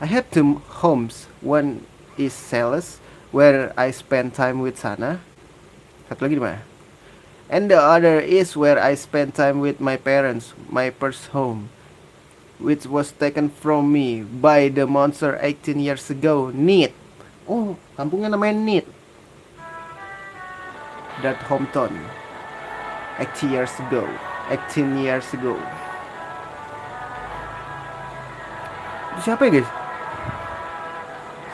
I have two homes. One is Celes, where I spend time with Sana. Satu lagi di mana? And the other is where I spend time with my parents, my first home, which was taken from me by the monster 18 years ago. Neat. Oh, kampungnya namanya Neat. That hometown. 18 years ago. 18 years ago. Itu siapa ya guys?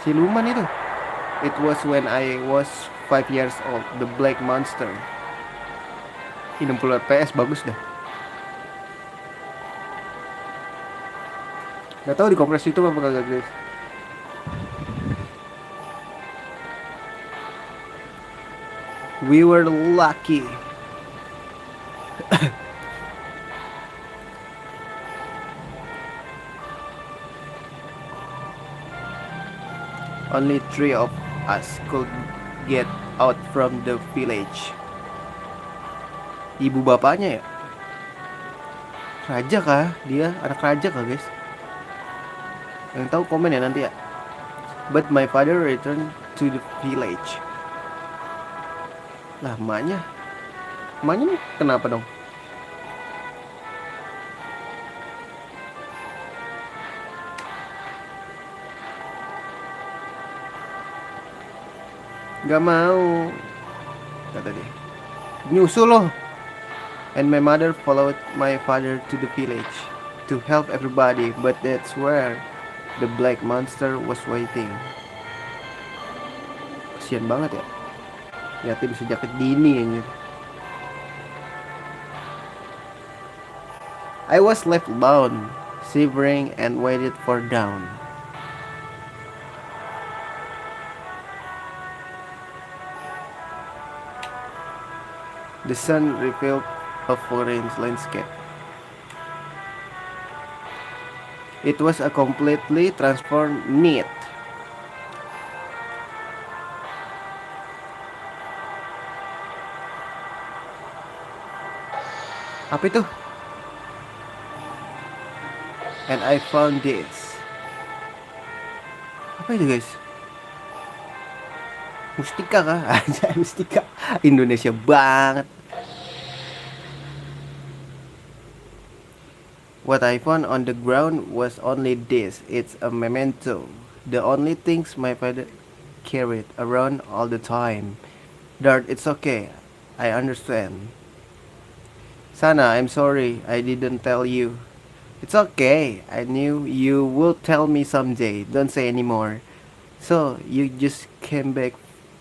Siluman itu. It was when I was 5 years old. The Black Monster. Ini 60 fps bagus dah. Gak tau di kompres itu apa kagak guys. We were lucky. Only 3 of us could get out from the village. Ibu bapaknya ya? Raja kah? Dia anak raja kah guys? Yang tahu komen ya nanti ya. But my father returned to the village. Lah emaknya nih kenapa dong? Gak mau, kata dia. Nyusul loh. And my mother followed my father to the village to help everybody, but that's where the black monster was waiting. Kasian banget ya. Yatim sejak dini anjir. I was left alone, shivering and waited for dawn. The sun revealed a foreign landscape. It was a completely transformed Neat. Apa itu? And I found this. Apa itu guys? Mustika kah? Aja Mustika. Indonesia banget. What I found on the ground was only this. It's a memento. The only things my father carried around all the time. Dart, it's okay. I understand. Sana, I'm sorry. I didn't tell you. It's okay. I knew you would tell me someday. Don't say anymore. So, you just came back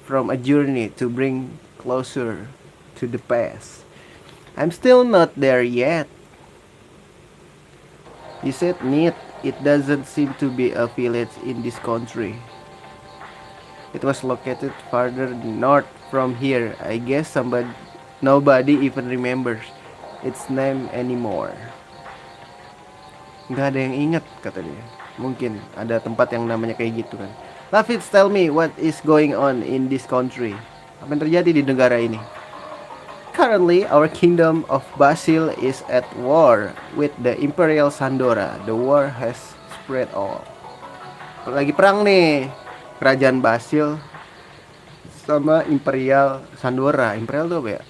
from a journey to bring closer to the past. I'm still not there yet. You said Neat. It doesn't seem to be a village in this country. It was located farther north from here. I guess nobody even remembers its name anymore. Nggak ada yang ingat, kata dia. Mungkin ada tempat yang namanya kayak gitu kan. Lafitz, tell me what is going on in this country. Apa yang terjadi di negara ini? Currently, our kingdom of Basil is at war with the Imperial Sandora. The war has spread all. Lagi perang nih. Kerajaan Basil sama Imperial Sandora. Imperial itu apa ya?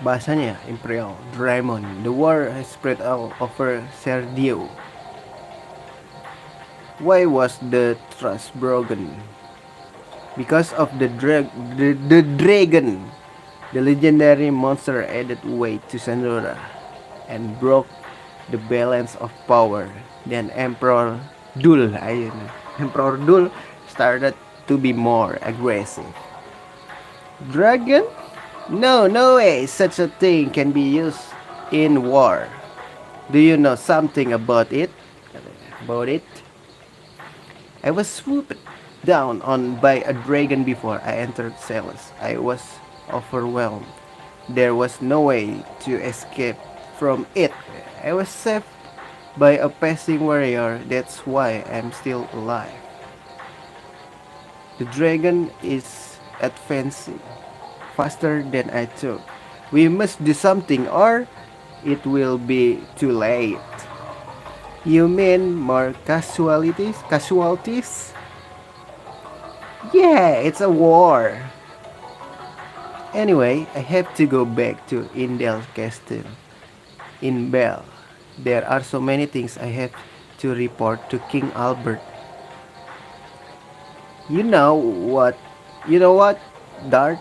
Bahasanya Imperial Draymond. The war has spread all over Serdio. Why was the trust broken? Because of the dragon. The legendary monster added weight to Sandora and broke the balance of power. Then Emperor Dul started to be more aggressive. Dragon? No way such a thing can be used in war. Do you know something about it? I was swooped down on by a dragon before I entered Celes. I was overwhelmed. There was no way to escape from it. I was saved by a passing warrior. That's why I'm still alive. The dragon is advancing faster than I thought. We must do something or it will be too late. You mean more casualties? Casualties? Yeah, it's a war. Anyway, I have to go back to Indel Castle in Bell. There are so many things I have to report to King Albert. You know what? You know what, Dart?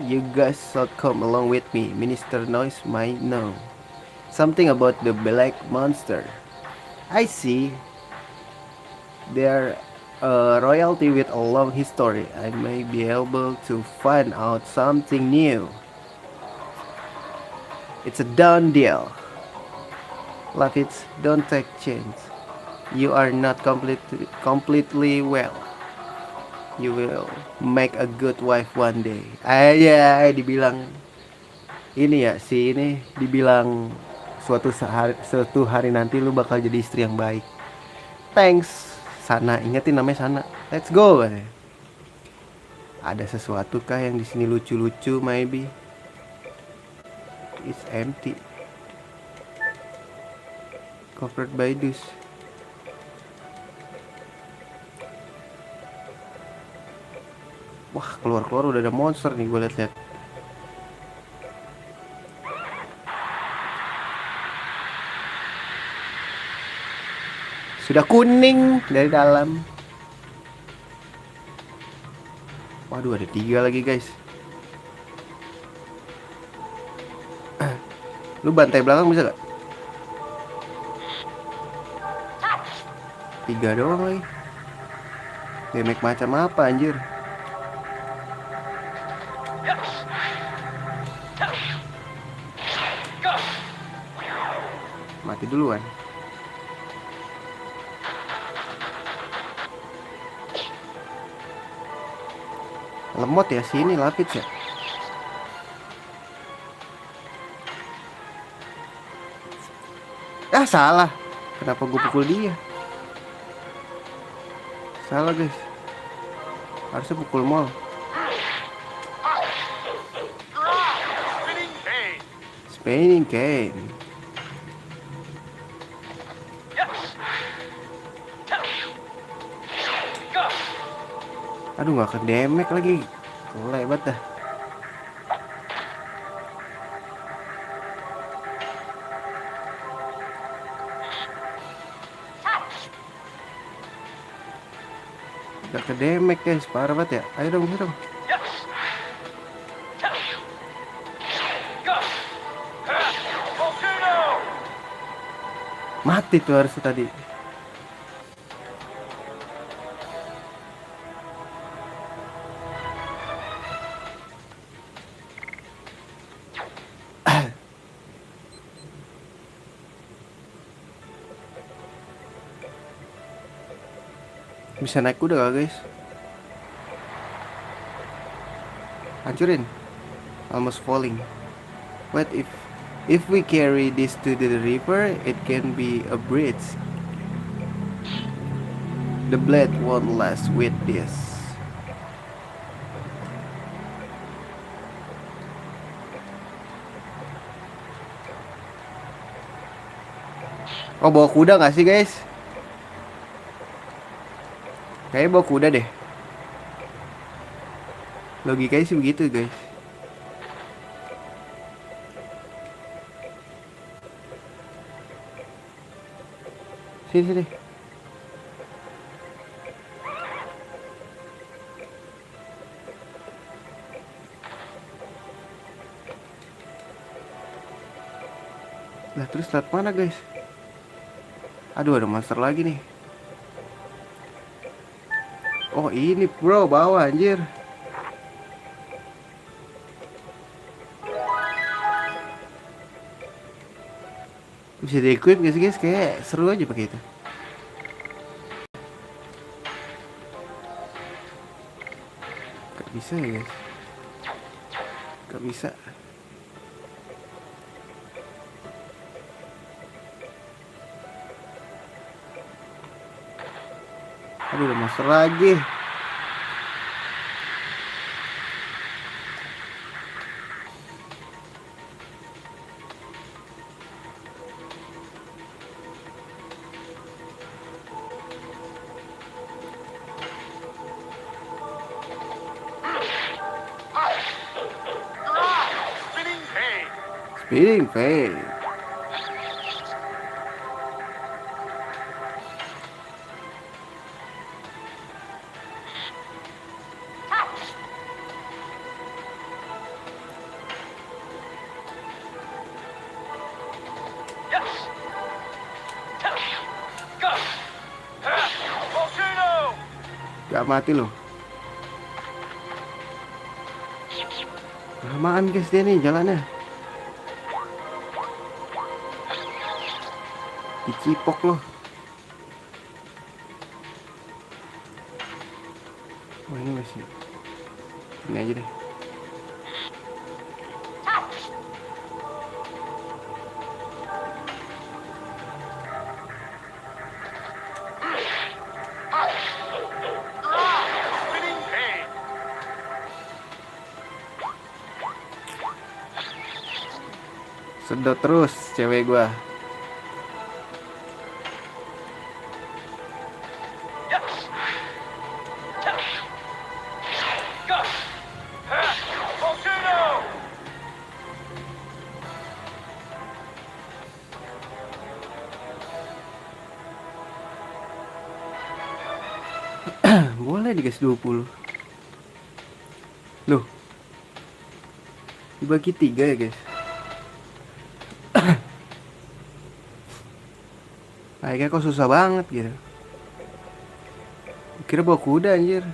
You guys should come along with me. Minister Noise might know something about the Black Monster. I see. They're a royalty with a long history. I may be able to find out something new. It's a done deal. Lafitz, don't take chance. You are not completely well. You will make a good wife one day. Ya, dibilang ini ya, si ini dibilang suatu hari nanti lu bakal jadi istri yang baik. Thanks, Sana. Ingetin namanya Sana. Let's go. Ada sesuatu kah yang di sini lucu-lucu? Maybe. It's empty. Covered by this. Wah, keluar-keluar udah ada monster nih, gue liat-liat. Sudah kuning dari dalam. Waduh, ada 3 lagi, guys. Lu bantai belakang bisa gak? 3 doang lagi. Damage macam apa anjir? Mati duluan. Lemot ya sini lapis ya. Ah, salah. Kenapa gue pukul dia? Salah, guys. Harusnya pukul mall. Spinning cane. Aduh, gak ke damage lagi. Lebat dah. Gak ke damage, guys. Parah banget ya. Ayo dong, ayo dong. Mati tuh harusnya tadi. Bisa naik kuda gak, guys? Hancurin. Almost falling. What if we carry this to the river, it can be a bridge. The blade won't last with this. Oh, bawa kuda gak sih, guys? Kayaknya bawa kuda deh. Logikanya sih begitu, guys. Sini. Lah, terus lewat mana, guys? Aduh, ada monster lagi nih. Oh, ini bro, bawah anjir. Bisa di-equip gak sih, guys? Kayak seru aja pakai itu. Gak bisa ya, guys. Gak bisa. Aduh, udah monster lagi. Speeding fade. Yes. Go. Volcano. Gak mati loh. Lamaan guys dia nih jalannya. Dicipok loh. Oh ini masih. Ini aja deh. Spinning pain. Sedot terus cewek gua. Yes. Go. Volcano. Boleh dikasih 20. Loh. Dibagi 3 ya guys. Kayaknya kok susah banget gitu. Kira bawa kuda anjir.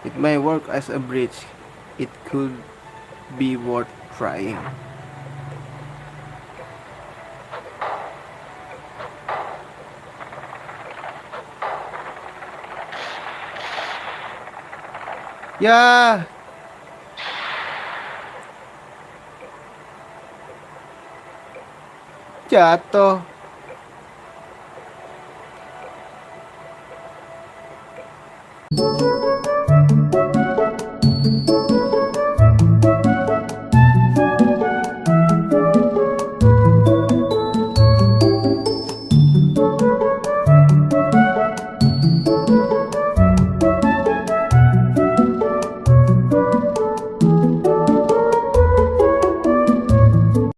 It may work as a bridge. It could be worth trying. Ya. Jatuh.